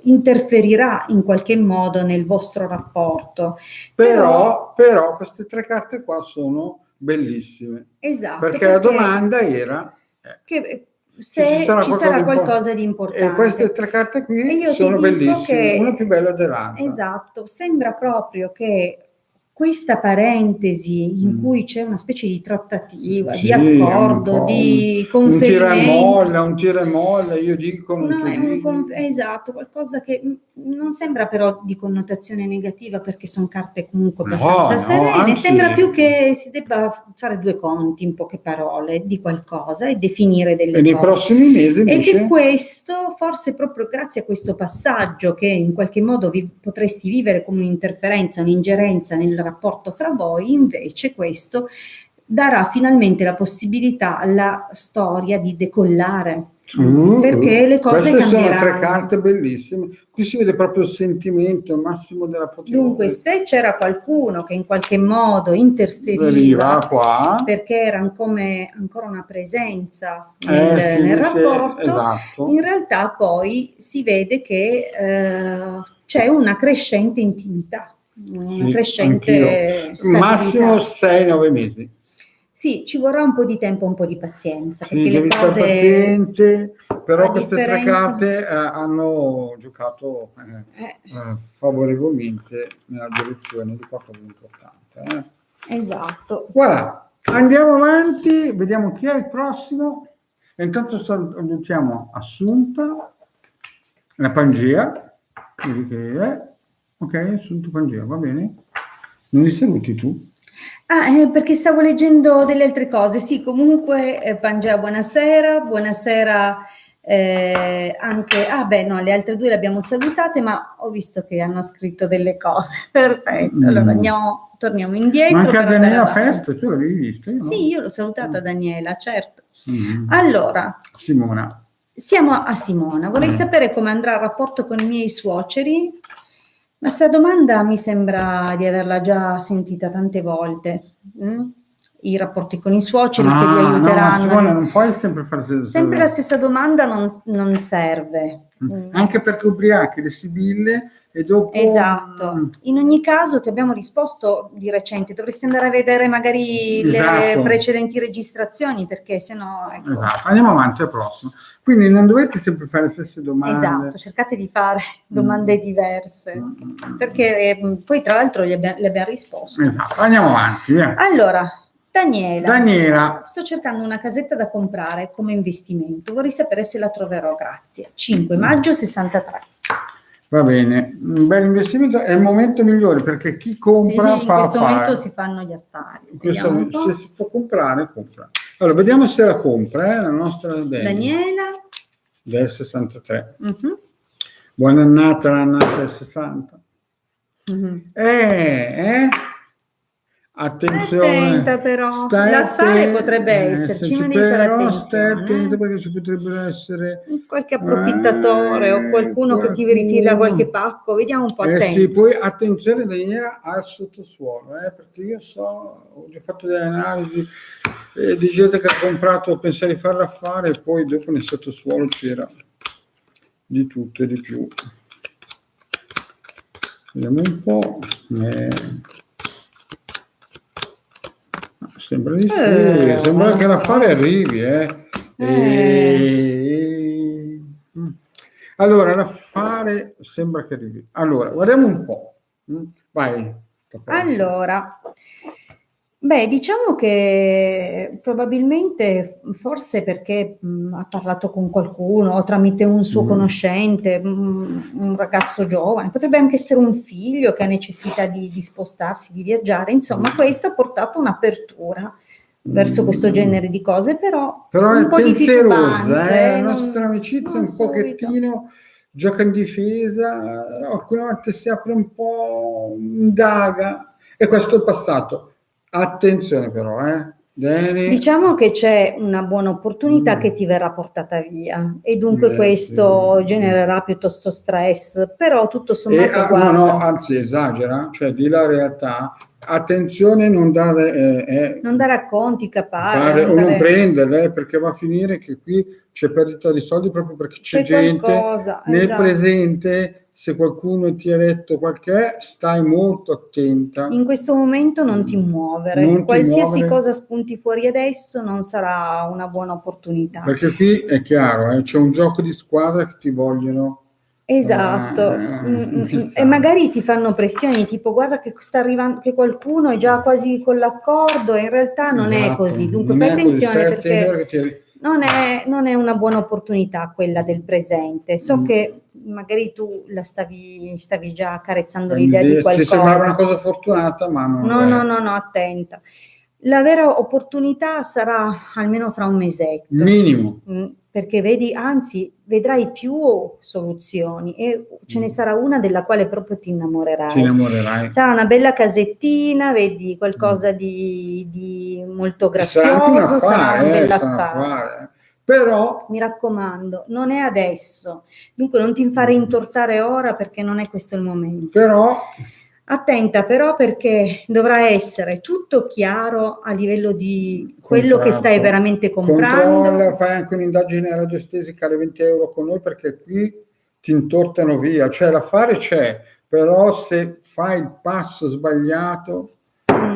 [SPEAKER 2] interferirà in qualche modo nel vostro rapporto.
[SPEAKER 1] Però queste tre carte qua sono bellissime.
[SPEAKER 2] Esatto.
[SPEAKER 1] Perché la domanda era...
[SPEAKER 2] che se ci sarà qualcosa di importante.
[SPEAKER 1] E queste tre carte qui sono bellissime, una più bella dell'altra.
[SPEAKER 2] Esatto, sembra proprio che questa parentesi in cui c'è una specie di trattativa, di accordo, di conferimento.
[SPEAKER 1] Un tira e molla, io dico,
[SPEAKER 2] esatto, qualcosa che non sembra però di connotazione negativa perché sono carte comunque abbastanza serene, anzi, sembra più che si debba fare due conti, in poche parole, di qualcosa e definire delle cose.
[SPEAKER 1] Nei prossimi mesi invece...
[SPEAKER 2] E che questo, forse proprio grazie a questo passaggio che in qualche modo potresti vivere come un'interferenza, un'ingerenza nel rapporto fra voi, invece questo darà finalmente la possibilità alla storia di decollare, perché le cose
[SPEAKER 1] queste
[SPEAKER 2] cambieranno.
[SPEAKER 1] sono 3 carte bellissime, qui si vede proprio il sentimento, il massimo della potenza.
[SPEAKER 2] Dunque, se c'era qualcuno che in qualche modo interferiva
[SPEAKER 1] qua,
[SPEAKER 2] perché era come ancora una presenza nel rapporto,
[SPEAKER 1] esatto.
[SPEAKER 2] in realtà poi si vede che c'è una crescente intimità, una crescente stabilità.
[SPEAKER 1] Massimo 6-9 mesi.
[SPEAKER 2] Sì, ci vorrà un po' di tempo, un po' di pazienza, perché le
[SPEAKER 1] devi
[SPEAKER 2] cose...
[SPEAKER 1] stare paziente, però queste 3
[SPEAKER 2] differenza-
[SPEAKER 1] carte hanno giocato favorevolmente nella direzione di qualcosa di importante.
[SPEAKER 2] Esatto.
[SPEAKER 1] Guarda, andiamo avanti, vediamo chi è il prossimo. E intanto salutiamo Assunta, la Pangea, che è. Ok, Assunta Pangea, va bene? Non li saluti tu?
[SPEAKER 2] Perché stavo leggendo delle altre cose. Sì, comunque, Pangea, buonasera, buonasera anche... no, le altre 2 le abbiamo salutate, ma ho visto che hanno scritto delle cose. Perfetto, allora torniamo indietro.
[SPEAKER 1] Ma anche a Daniela
[SPEAKER 2] avanti.
[SPEAKER 1] Fest, tu l'avevi visto? Io no?
[SPEAKER 2] Sì, io l'ho salutata Daniela, certo. Allora,
[SPEAKER 1] Simona.
[SPEAKER 2] siamo a Simona. Vorrei sapere come andrà il rapporto con i miei suoceri. Ma sta domanda mi sembra di averla già sentita tante volte. I rapporti con i suoceri, se li aiuteranno.
[SPEAKER 1] No, Simona, non puoi sempre fare
[SPEAKER 2] sempre la stessa domanda non serve.
[SPEAKER 1] Anche perché ubriachi le sibille e dopo...
[SPEAKER 2] Esatto. In ogni caso ti abbiamo risposto di recente, dovresti andare a vedere magari le precedenti registrazioni, perché sennò... Ecco.
[SPEAKER 1] Esatto, andiamo avanti al prossimo. Quindi non dovete sempre fare le stesse domande.
[SPEAKER 2] Esatto, cercate di fare domande diverse, perché poi tra l'altro le abbiamo risposto.
[SPEAKER 1] Esatto, andiamo avanti. Via.
[SPEAKER 2] Allora,
[SPEAKER 1] Daniela,
[SPEAKER 2] sto cercando una casetta da comprare come investimento, vorrei sapere se la troverò, grazie. 5 maggio 63.
[SPEAKER 1] Va bene, un bel investimento, è il momento migliore perché chi compra
[SPEAKER 2] sì,
[SPEAKER 1] fa
[SPEAKER 2] in questo
[SPEAKER 1] affari.
[SPEAKER 2] momento si fanno gli affari.
[SPEAKER 1] Se si può comprare, compra. Allora, vediamo se la compra, la nostra
[SPEAKER 2] Daniela.
[SPEAKER 1] Del 63. Buona annata, l'annata del 60. Attenzione,
[SPEAKER 2] attenta però, l'affare potrebbe esserci, ma devi fare attenzione.
[SPEAKER 1] Stai attento perché ci potrebbero essere
[SPEAKER 2] qualche approfittatore o qualcuno che ti rifila qualche pacco, vediamo un po', attento.
[SPEAKER 1] Sì, poi attenzione Daniela al sottosuolo, perché io ho già fatto delle analisi di gente che ha comprato, pensare di fare l'affare e poi dopo nel sottosuolo c'era di tutto e di più. Vediamo un po'. Sembra di sì, sembra che l'affare arrivi. Allora, l'affare sembra che arrivi. Allora, guardiamo un po'. Vai.
[SPEAKER 2] Allora, diciamo che probabilmente, forse perché ha parlato con qualcuno o tramite un suo conoscente, un ragazzo giovane, potrebbe anche essere un figlio che ha necessità di spostarsi, di viaggiare, insomma questo ha portato un'apertura verso questo genere di cose, però un
[SPEAKER 1] è
[SPEAKER 2] po' di
[SPEAKER 1] pensierosa, la nostra amicizia un pochettino gioca in difesa, alcune volte si apre un po', indaga, e questo è il passato. Attenzione però,
[SPEAKER 2] Diciamo che c'è una buona opportunità che ti verrà portata via e dunque questo genererà piuttosto stress, però tutto sommato
[SPEAKER 1] no, anzi esagera, cioè di la realtà, attenzione non dare
[SPEAKER 2] racconti capare
[SPEAKER 1] o non prenderle, perché va a finire che qui c'è perdita di soldi proprio perché c'è gente nel presente. Se qualcuno ti ha detto qualche, stai molto attenta.
[SPEAKER 2] In questo momento non ti muovere, qualsiasi cosa spunti fuori adesso non sarà una buona opportunità.
[SPEAKER 1] Perché qui è chiaro, c'è un gioco di squadra che ti vogliono.
[SPEAKER 2] Esatto, e magari ti fanno pressioni tipo guarda che sta arrivando, che qualcuno è già quasi con l'accordo, e in realtà non è così, dunque fai attenzione perché non è una buona opportunità quella del presente. So che magari tu la stavi già accarezzando l'idea di qualcosa.
[SPEAKER 1] Ti sembrava una cosa fortunata, ma non
[SPEAKER 2] no, attenta. La vera opportunità sarà almeno fra un mesetto.
[SPEAKER 1] Minimo.
[SPEAKER 2] Perché vedi, anzi, vedrai più soluzioni e ce ne sarà una della quale proprio ti
[SPEAKER 1] Ti
[SPEAKER 2] innamorerai.
[SPEAKER 1] innamorerai.
[SPEAKER 2] Sarà una bella casettina, vedi qualcosa di molto
[SPEAKER 1] E sarà anche un
[SPEAKER 2] grazioso, sarà un
[SPEAKER 1] affare,
[SPEAKER 2] bel
[SPEAKER 1] sarà un
[SPEAKER 2] affare.
[SPEAKER 1] affare. Però
[SPEAKER 2] Mi raccomando, non è adesso. Dunque non ti fare intortare ora perché non è questo il momento.
[SPEAKER 1] Però
[SPEAKER 2] Attenta però perché dovrà essere tutto chiaro a livello di quello che stai
[SPEAKER 1] contratto.
[SPEAKER 2] veramente comprando.
[SPEAKER 1] Controlla, fai anche un'indagine radiostesica alle 20 euro con noi perché qui ti intortano via. Cioè l'affare c'è, però se fai il passo sbagliato,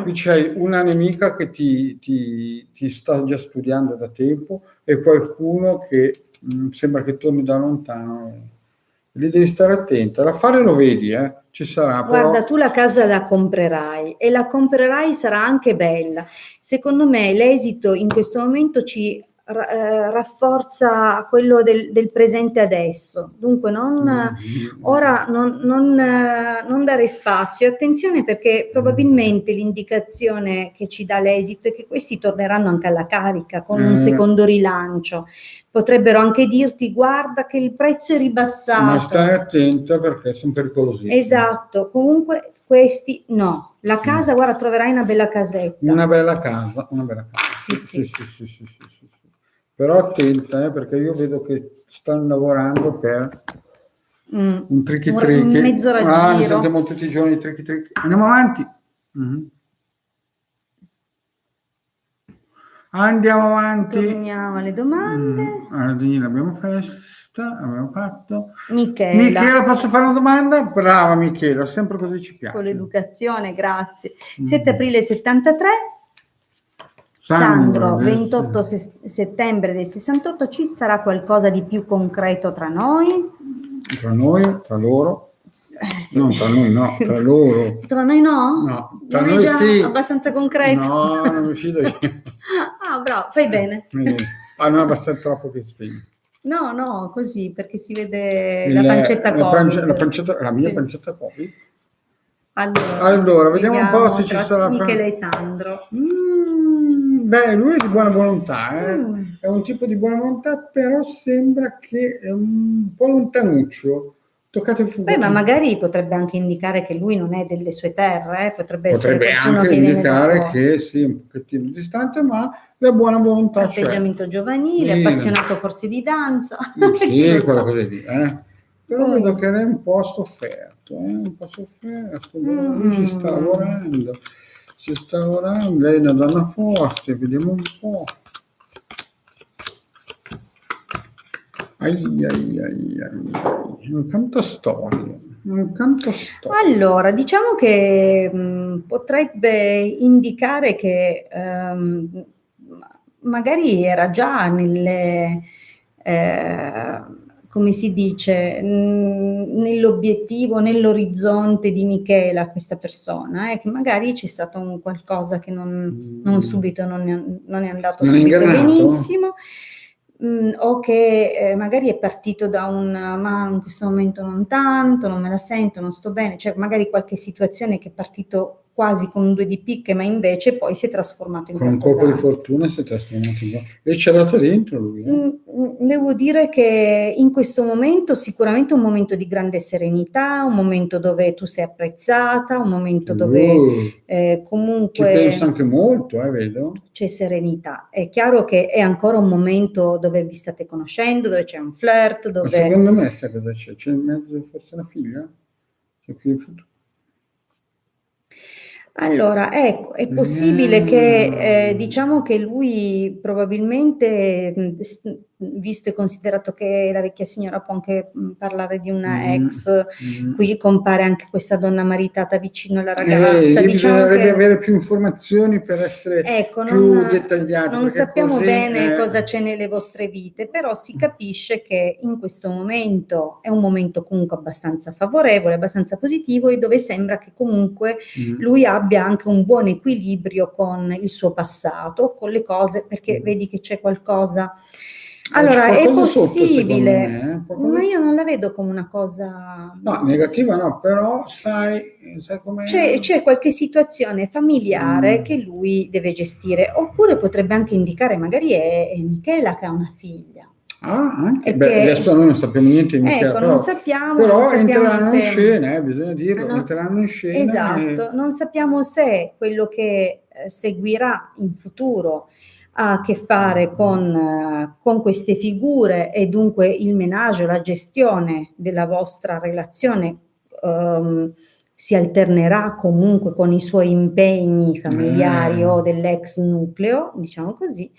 [SPEAKER 1] qui c'è una nemica che ti sta già studiando da tempo e qualcuno che sembra che torni da lontano. Lì devi stare attento. L'affare lo vedi, ci sarà.
[SPEAKER 2] Guarda,
[SPEAKER 1] Però
[SPEAKER 2] tu la casa la comprerai e la comprerai sarà anche bella. Secondo me l'esito in questo momento ci rafforza quello del presente adesso. Dunque ora non dare spazio. Attenzione perché probabilmente l'indicazione che ci dà l'esito è che questi torneranno anche alla carica con un secondo rilancio. Potrebbero anche dirti guarda che il prezzo è ribassato.
[SPEAKER 1] Ma stai attenta perché sono pericolosi.
[SPEAKER 2] Esatto, comunque questi no. La casa, guarda, troverai una bella casetta.
[SPEAKER 1] Una bella casa, una bella casa.
[SPEAKER 2] Sì.
[SPEAKER 1] Sì. Però attenta, perché io vedo che stanno lavorando per un tricky.
[SPEAKER 2] Un mezzo raggiro.
[SPEAKER 1] Mi sentiamo tutti i giorni tricky. Andiamo avanti. Andiamo avanti.
[SPEAKER 2] Torniamo alle domande.
[SPEAKER 1] Allora, abbiamo fatto.
[SPEAKER 2] Michela,
[SPEAKER 1] posso fare una domanda? Brava Michela, sempre così ci piace.
[SPEAKER 2] Con l'educazione, grazie. 7 aprile 73.
[SPEAKER 1] Sandro,
[SPEAKER 2] 28 settembre del 68, ci sarà qualcosa di più concreto tra noi?
[SPEAKER 1] Tra noi, tra loro?
[SPEAKER 2] Sì.
[SPEAKER 1] No, tra noi no, tra loro.
[SPEAKER 2] Tra noi no?
[SPEAKER 1] No, tra
[SPEAKER 2] non
[SPEAKER 1] noi
[SPEAKER 2] è già
[SPEAKER 1] sì.
[SPEAKER 2] abbastanza concreto?
[SPEAKER 1] No, non mi fido io.
[SPEAKER 2] Ah, bravo, fai bene.
[SPEAKER 1] Non è abbastanza troppo che spiego.
[SPEAKER 2] No, così, perché si vede la pancetta Covid.
[SPEAKER 1] La mia pancetta Covid?
[SPEAKER 2] Allora,
[SPEAKER 1] vediamo un po' se ci sarà
[SPEAKER 2] Michele e Sandro.
[SPEAKER 1] Beh, lui è di buona volontà, è un tipo di buona volontà, però sembra che è un po' lontanuccio. Toccate fuoco.
[SPEAKER 2] Beh, ma magari potrebbe anche indicare che lui non è delle sue terre, potrebbe essere
[SPEAKER 1] anche indicare che sì, un pochettino distante, ma la buona volontà c'è.
[SPEAKER 2] Atteggiamento giovanile, appassionato forse di danza.
[SPEAKER 1] Sì, quella cosa lì, Però vedo che lei è un po' sofferto, lui ci sta lavorando, lei è una donna forte, vediamo un po'. Un canto storia.
[SPEAKER 2] Allora, diciamo che potrebbe indicare che magari era già nelle come si dice, nell'obiettivo, nell'orizzonte di Michela questa persona, che magari c'è stato un qualcosa che non subito non è andato subito benissimo. O che magari è partito da ma in questo momento non tanto, non me la sento, non sto bene, cioè magari qualche situazione che è partito quasi con un 2 di picche, ma invece poi si è trasformato in qualcosa.
[SPEAKER 1] Con un colpo di fortuna si è trasformato in e c'è dato dentro lui.
[SPEAKER 2] Devo dire che in questo momento sicuramente un momento di grande serenità, un momento dove tu sei apprezzata, un momento dove comunque...
[SPEAKER 1] Ci pensa anche molto, vedo.
[SPEAKER 2] C'è serenità. È chiaro che è ancora un momento dove vi state conoscendo, dove c'è un flirt, dove...
[SPEAKER 1] Ma secondo me sai cosa c'è? C'è in mezzo forse una figlia? C'è qui in foto.
[SPEAKER 2] Allora, ecco, è possibile che diciamo che lui probabilmente, visto e considerato che la vecchia signora può anche parlare di una ex, qui compare anche questa donna maritata vicino alla ragazza.
[SPEAKER 1] Bisognerebbe avere più informazioni per essere più dettagliati.
[SPEAKER 2] Non sappiamo bene cosa c'è nelle vostre vite, però si capisce che in questo momento è un momento comunque abbastanza favorevole, abbastanza positivo, e dove sembra che comunque lui abbia anche un buon equilibrio con il suo passato, con le cose, perché vedi che c'è qualcosa Allora,
[SPEAKER 1] c'è
[SPEAKER 2] è
[SPEAKER 1] qualcosa sotto, secondo
[SPEAKER 2] possibile,
[SPEAKER 1] me,
[SPEAKER 2] ma io non la vedo come una cosa...
[SPEAKER 1] no, negativa no, però sai com'è?
[SPEAKER 2] C'è qualche situazione familiare che lui deve gestire, oppure potrebbe anche indicare, magari è Michela che ha una figlia.
[SPEAKER 1] Ah, anche,
[SPEAKER 2] E
[SPEAKER 1] beh,
[SPEAKER 2] che,
[SPEAKER 1] adesso noi non sappiamo niente di Michela,
[SPEAKER 2] ecco, non sappiamo
[SPEAKER 1] entreranno in
[SPEAKER 2] se...
[SPEAKER 1] scena, bisogna dirlo,
[SPEAKER 2] no,
[SPEAKER 1] entreranno in scena
[SPEAKER 2] esatto, non sappiamo se quello che seguirà in futuro ha a che fare con queste figure e dunque il menaggio, la gestione della vostra relazione si alternerà comunque con i suoi impegni familiari o dell'ex nucleo, diciamo così,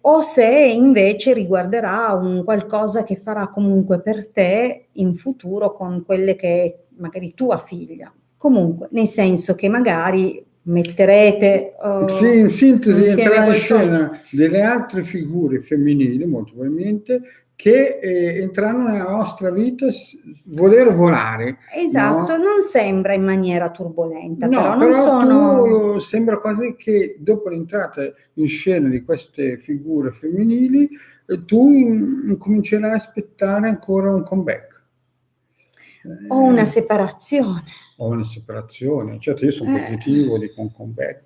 [SPEAKER 2] o se invece riguarderà un qualcosa che farà comunque per te in futuro con quelle che è magari tua figlia. Comunque, nel senso che magari metterete
[SPEAKER 1] sì, in sintesi
[SPEAKER 2] insieme
[SPEAKER 1] entrerà in
[SPEAKER 2] qualcosa.
[SPEAKER 1] scena delle altre figure femminili, molto probabilmente, che entrano nella nostra vita, voler volare.
[SPEAKER 2] Esatto,
[SPEAKER 1] No?
[SPEAKER 2] non sembra in maniera turbolenta, però
[SPEAKER 1] No,
[SPEAKER 2] non
[SPEAKER 1] però
[SPEAKER 2] sono...
[SPEAKER 1] tu sembra quasi che dopo l'entrata in scena di queste figure femminili, tu incomincerai a aspettare ancora un comeback.
[SPEAKER 2] O una separazione.
[SPEAKER 1] O una separazione. Certo, io sono positivo, dico un comeback,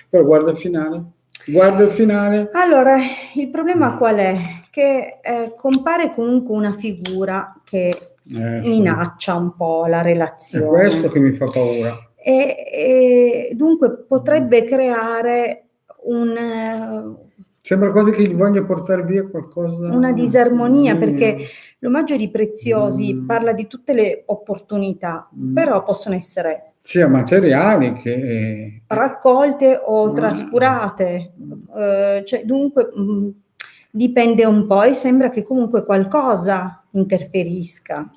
[SPEAKER 1] però guarda il finale. Guarda il finale.
[SPEAKER 2] Allora, il problema qual è? Che compare comunque una figura che minaccia un po' la
[SPEAKER 1] È
[SPEAKER 2] relazione.
[SPEAKER 1] questo che mi fa paura.
[SPEAKER 2] E dunque potrebbe creare
[SPEAKER 1] Sembra quasi che gli voglia portare via qualcosa.
[SPEAKER 2] una disarmonia, perché l'omaggio di Preziosi parla di tutte le opportunità, però possono essere
[SPEAKER 1] sia materiali che
[SPEAKER 2] raccolte o trascurate, cioè, dunque dipende un po' e sembra che comunque qualcosa interferisca.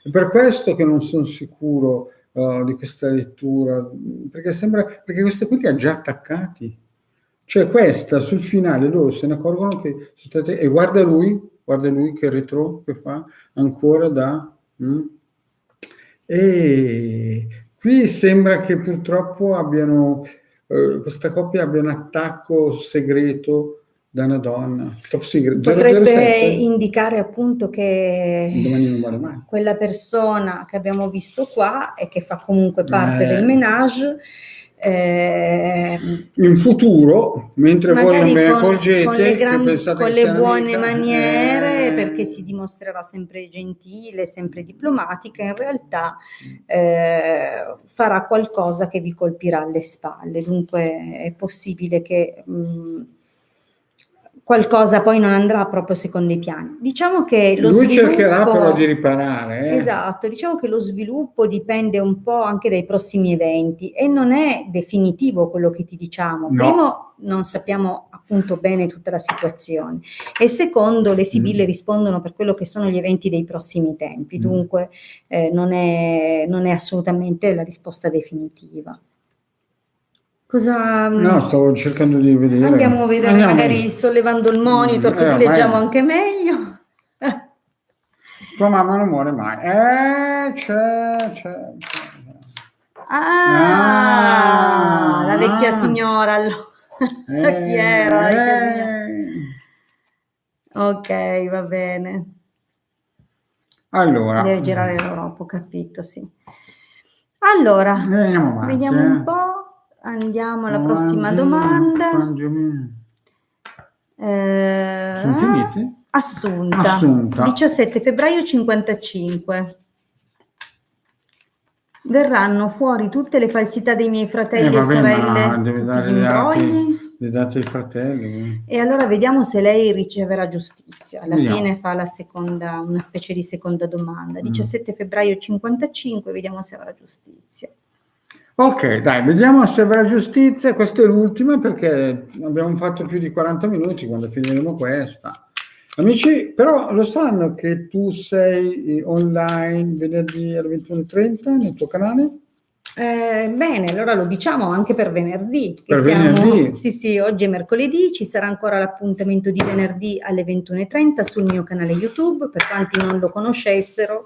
[SPEAKER 1] È per questo che non sono sicuro di questa lettura, perché queste qui li ha già attaccati. Cioè questa sul finale loro se ne accorgono che sono state, e guarda lui che retro che fa ancora da... E qui sembra che purtroppo questa coppia abbia un attacco segreto da una donna, top secret.
[SPEAKER 2] Potrebbe
[SPEAKER 1] 007?
[SPEAKER 2] indicare appunto che
[SPEAKER 1] Domani non vale mai.
[SPEAKER 2] quella persona che abbiamo visto qua e che fa comunque parte del menage,
[SPEAKER 1] in futuro, mentre voi non ve ne accorgete,
[SPEAKER 2] con le,
[SPEAKER 1] che pensate
[SPEAKER 2] con
[SPEAKER 1] che
[SPEAKER 2] le
[SPEAKER 1] sia
[SPEAKER 2] buone
[SPEAKER 1] un'amica,
[SPEAKER 2] maniere, perché si dimostrerà sempre gentile, sempre diplomatica, in realtà farà qualcosa che vi colpirà alle spalle. Dunque è possibile che qualcosa poi non andrà proprio secondo i piani. Diciamo che lo
[SPEAKER 1] lui
[SPEAKER 2] sviluppo,
[SPEAKER 1] cercherà però di riparare.
[SPEAKER 2] Esatto, diciamo che lo sviluppo dipende un po' anche dai prossimi eventi e non è definitivo quello che ti diciamo.
[SPEAKER 1] No.
[SPEAKER 2] Primo, non sappiamo appunto bene tutta la situazione e secondo, le sibille rispondono per quello che sono gli eventi dei prossimi tempi, dunque non è assolutamente la risposta definitiva. Cosa...
[SPEAKER 1] No, stavo cercando di vedere.
[SPEAKER 2] Andiamo a vedere, magari sollevando il monitor, così leggiamo anche meglio.
[SPEAKER 1] Tua mamma non muore mai. C'è.
[SPEAKER 2] La vecchia signora allora. Chi era la vecchia signora? Ok, va bene.
[SPEAKER 1] Allora.
[SPEAKER 2] Deve girare l'Europa, ho capito, sì. Allora, vediamo un po'. Andiamo alla prossima domanda.
[SPEAKER 1] Sono finite?
[SPEAKER 2] Assunta. 17 febbraio 55. Verranno fuori tutte le falsità dei miei fratelli e sorelle,
[SPEAKER 1] deve
[SPEAKER 2] tutti
[SPEAKER 1] dare
[SPEAKER 2] gli imbrogli.
[SPEAKER 1] Le date ai fratelli.
[SPEAKER 2] E allora vediamo se lei riceverà giustizia. Alla
[SPEAKER 1] Vediamo.
[SPEAKER 2] fine fa una specie di seconda domanda. 17 febbraio 55, vediamo se avrà giustizia.
[SPEAKER 1] Ok, dai, vediamo se avrà giustizia. Questa è l'ultima perché abbiamo fatto più di 40 minuti quando finiremo questa. Amici, però lo sanno che tu sei online venerdì alle 21:30 nel tuo canale?
[SPEAKER 2] Bene, allora lo diciamo anche per venerdì.
[SPEAKER 1] Venerdì?
[SPEAKER 2] Sì, oggi è mercoledì, ci sarà ancora l'appuntamento di venerdì alle 21:30 sul mio canale YouTube, per quanti non lo conoscessero.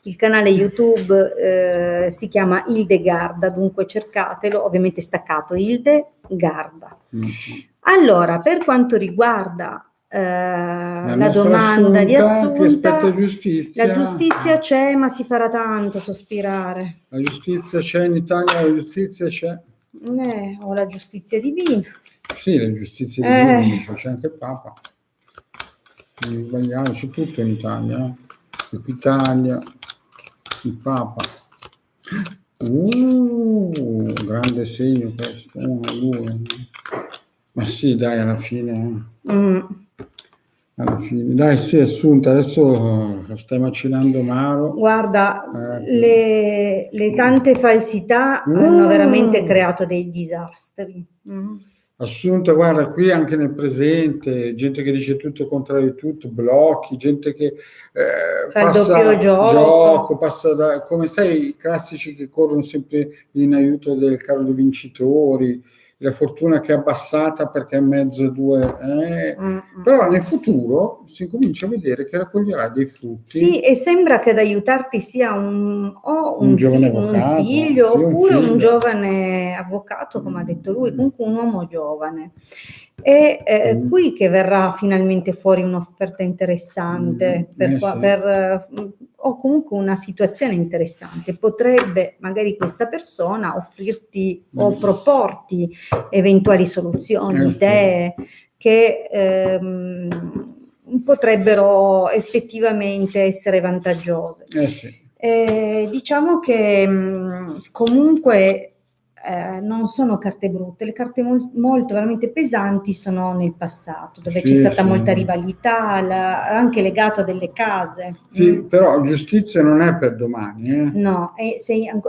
[SPEAKER 2] Il canale YouTube si chiama Ilde Garda, dunque cercatelo, ovviamente staccato, Ilde Garda. Allora, per quanto riguarda la
[SPEAKER 1] nostra
[SPEAKER 2] domanda di
[SPEAKER 1] che
[SPEAKER 2] Assunta,
[SPEAKER 1] aspetta giustizia.
[SPEAKER 2] la giustizia c'è, ma si farà tanto sospirare.
[SPEAKER 1] La giustizia c'è in Italia, la giustizia c'è.
[SPEAKER 2] O la giustizia divina.
[SPEAKER 1] Sì, la giustizia divina, dice, c'è anche il Papa. Non sbagliamo, c'è tutto in Italia. L'Italia, il Papa. Grande segno questo, 1, 2. Ma sì, dai, alla fine. Alla fine. Dai, sì, Assunta, adesso stai macinando Maro.
[SPEAKER 2] Guarda, le tante falsità hanno veramente creato dei disastri.
[SPEAKER 1] Assunta, guarda, qui anche nel presente, gente che dice tutto il contrario di tutto, blocchi, gente che
[SPEAKER 2] Fa il
[SPEAKER 1] passa
[SPEAKER 2] doppio gioco.
[SPEAKER 1] passa da, come sai, i classici che corrono sempre in aiuto del carro dei vincitori, la fortuna che è abbassata perché è in mezzo a due, però nel futuro si comincia a vedere che raccoglierà dei frutti.
[SPEAKER 2] Sì, e sembra che ad aiutarti sia un
[SPEAKER 1] giovane avvocato,
[SPEAKER 2] un figlio,
[SPEAKER 1] sì,
[SPEAKER 2] oppure
[SPEAKER 1] figlio.
[SPEAKER 2] un giovane avvocato, come ha detto lui, comunque un uomo giovane. E qui che verrà finalmente fuori un'offerta interessante o comunque una situazione interessante. Potrebbe magari questa persona offrirti o proporti eventuali soluzioni, idee che potrebbero effettivamente essere vantaggiose. Diciamo che comunque non sono carte brutte, le carte molto veramente pesanti sono nel passato, dove c'è stata molta rivalità, anche legato a delle case.
[SPEAKER 1] Sì, però giustizia non è per domani.
[SPEAKER 2] No,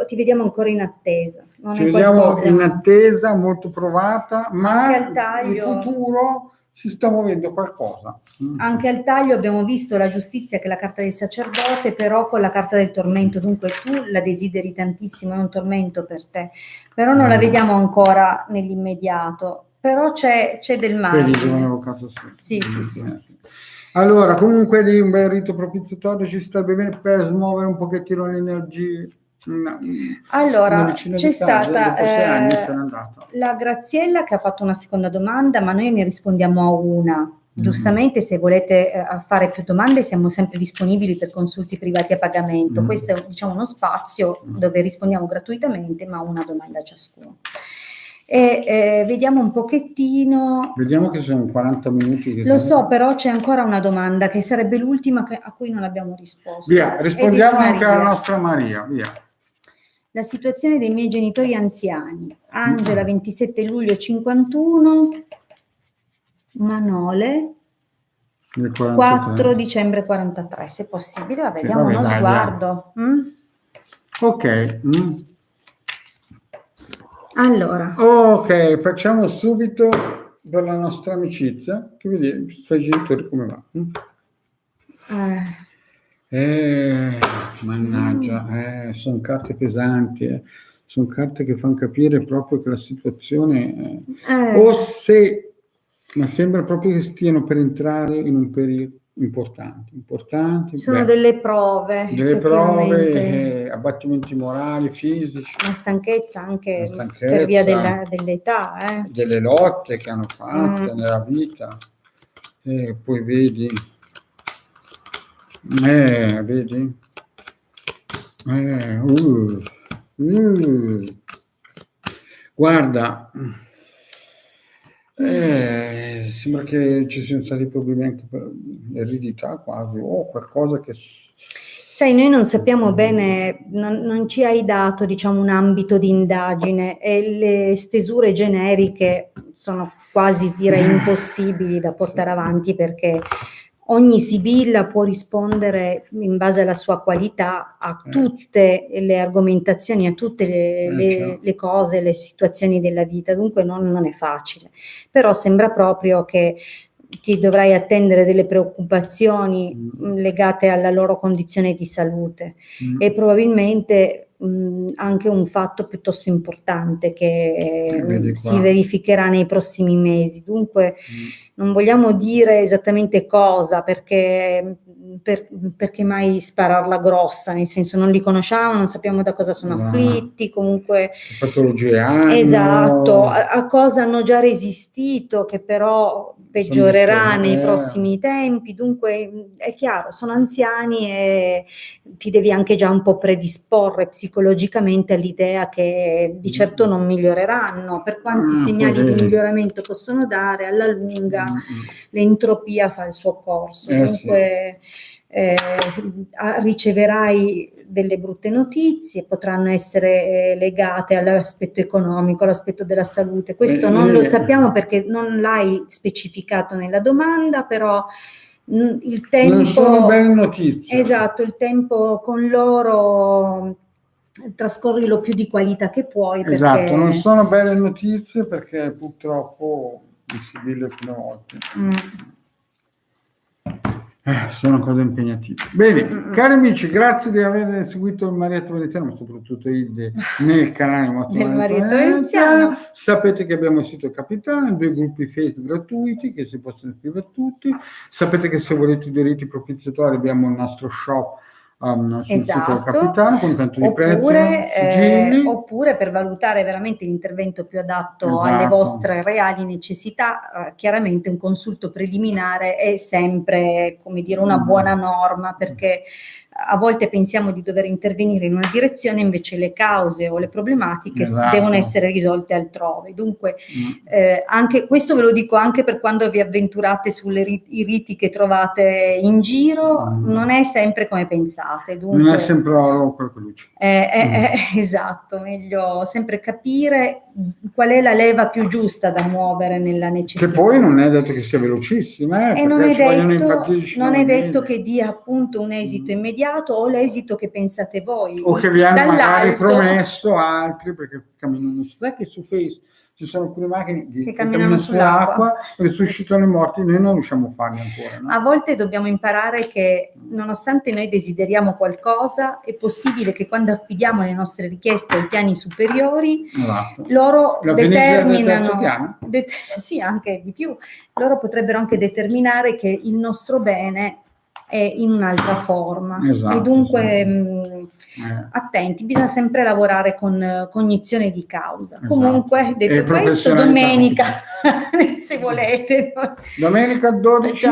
[SPEAKER 2] ti vediamo ancora in attesa.
[SPEAKER 1] Ci vediamo in attesa, molto provata, ma in futuro si sta muovendo qualcosa.
[SPEAKER 2] Anche al taglio abbiamo visto la giustizia, che è la carta del sacerdote, però con la carta del tormento, dunque tu la desideri tantissimo, è un tormento per te, però non la vediamo ancora nell'immediato, però c'è del margine. Sì.
[SPEAKER 1] Allora, comunque di un bel rito propiziatorio ci sta bene per smuovere un pochettino le energie.
[SPEAKER 2] Allora, c'è stata la Graziella che ha fatto una seconda domanda, ma noi ne rispondiamo a una. Giustamente, se volete fare più domande siamo sempre disponibili per consulti privati a pagamento. Questo è, diciamo, uno spazio dove rispondiamo gratuitamente, ma una domanda ciascuno. E vediamo un pochettino.
[SPEAKER 1] Vediamo che sono 40 minuti.
[SPEAKER 2] Lo so, però c'è ancora una domanda che sarebbe l'ultima a cui non abbiamo risposto.
[SPEAKER 1] Via, rispondiamo anche alla nostra Maria, via.
[SPEAKER 2] La situazione dei miei genitori anziani. Angela, 27 luglio 51. Manole, 4 dicembre 43, se possibile, vediamo uno sguardo.
[SPEAKER 1] Ok.
[SPEAKER 2] Allora.
[SPEAKER 1] Ok, facciamo subito per la nostra amicizia, che vedi i suoi genitori come va. Mannaggia, sono carte pesanti, sono carte che fanno capire proprio che la situazione ma sembra proprio che stiano per entrare in un periodo importante.
[SPEAKER 2] Sono delle prove.
[SPEAKER 1] Abbattimenti morali, fisici.
[SPEAKER 2] Una stanchezza anche per via dell'età.
[SPEAKER 1] Delle lotte che hanno fatto nella vita. Poi vedi. Guarda, sembra che ci siano stati problemi anche per l'eredità quasi, o qualcosa che...
[SPEAKER 2] Sai, noi non sappiamo bene, non ci hai dato, diciamo, un ambito di indagine e le stesure generiche sono quasi, direi, impossibili da portare avanti, perché ogni sibilla può rispondere in base alla sua qualità a tutte le argomentazioni, a tutte le cose, le situazioni della vita, dunque non è facile, però sembra proprio che ti dovrai attendere delle preoccupazioni legate alla loro condizione di salute e probabilmente anche un fatto piuttosto importante che si verificherà nei prossimi mesi. Dunque non vogliamo dire esattamente cosa, perché perché mai spararla grossa, nel senso non li conosciamo, non sappiamo da cosa sono afflitti, comunque
[SPEAKER 1] che patologie hanno.
[SPEAKER 2] esatto, a cosa hanno già resistito, che però peggiorerà nei prossimi tempi. Dunque è chiaro, sono anziani e ti devi anche già un po' predisporre psicologicamente all'idea che di certo non miglioreranno, per quanti segnali di miglioramento possono dare, alla lunga l'entropia fa il suo corso. Dunque riceverai delle brutte notizie, potranno essere legate all'aspetto economico, all'aspetto della salute. Questo non lo sappiamo perché non l'hai specificato nella domanda, però il tempo...
[SPEAKER 1] Non sono belle notizie.
[SPEAKER 2] Esatto, il tempo con loro trascorrilo più di qualità che puoi. Perché...
[SPEAKER 1] Esatto, non sono belle notizie perché purtroppo i civili pneumoti. Sono cose impegnative. Bene, cari amici, grazie di aver seguito il Marietto Veneziano, ma soprattutto nel canale
[SPEAKER 2] Marietto Veneziano.
[SPEAKER 1] Sapete che abbiamo il sito Capitano, 2 gruppi Facebook gratuiti che si possono iscrivere a tutti. Sapete che se volete diritti propiziatori abbiamo il nostro shop sul sito Capitano con tanto di prezzi,
[SPEAKER 2] oppure per valutare veramente l'intervento più adatto alle vostre reali necessità, chiaramente un consulto preliminare è sempre, come dire, una buona norma, perché a volte pensiamo di dover intervenire in una direzione, invece le cause o le problematiche devono essere risolte altrove. Dunque anche questo ve lo dico anche per quando vi avventurate i riti che trovate in giro, non è sempre come pensate. Dunque,
[SPEAKER 1] non è sempre oro quello che luce.
[SPEAKER 2] Esatto, meglio sempre capire qual è la leva più giusta da muovere nella necessità.
[SPEAKER 1] Che poi non è detto che sia velocissima,
[SPEAKER 2] e non è detto che dia appunto un esito immediato o l'esito che pensate voi,
[SPEAKER 1] o che vi hanno magari promesso altri, perché camminano su Facebook ci sono alcune macchine che camminano sull'acqua, risuscitano i morti, noi non riusciamo a farli ancora, no?
[SPEAKER 2] A volte dobbiamo imparare che nonostante noi desideriamo qualcosa, è possibile che quando affidiamo le nostre richieste ai piani superiori, loro determinano, sì, anche di più, loro potrebbero anche determinare che il nostro bene è in un'altra forma. E dunque attenti, bisogna sempre lavorare con cognizione di causa. Comunque, detto questo, domenica se volete,
[SPEAKER 1] domenica 12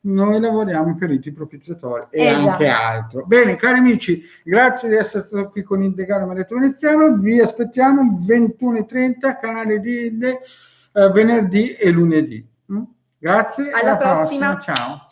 [SPEAKER 1] noi lavoriamo per riti propiziatori e anche altro. Bene, cari amici, grazie di essere stati qui con il Decano Marietto Veneziano. Vi aspettiamo 21:30 canale di venerdì e lunedì. Grazie,
[SPEAKER 2] alla prossima.
[SPEAKER 1] Ciao.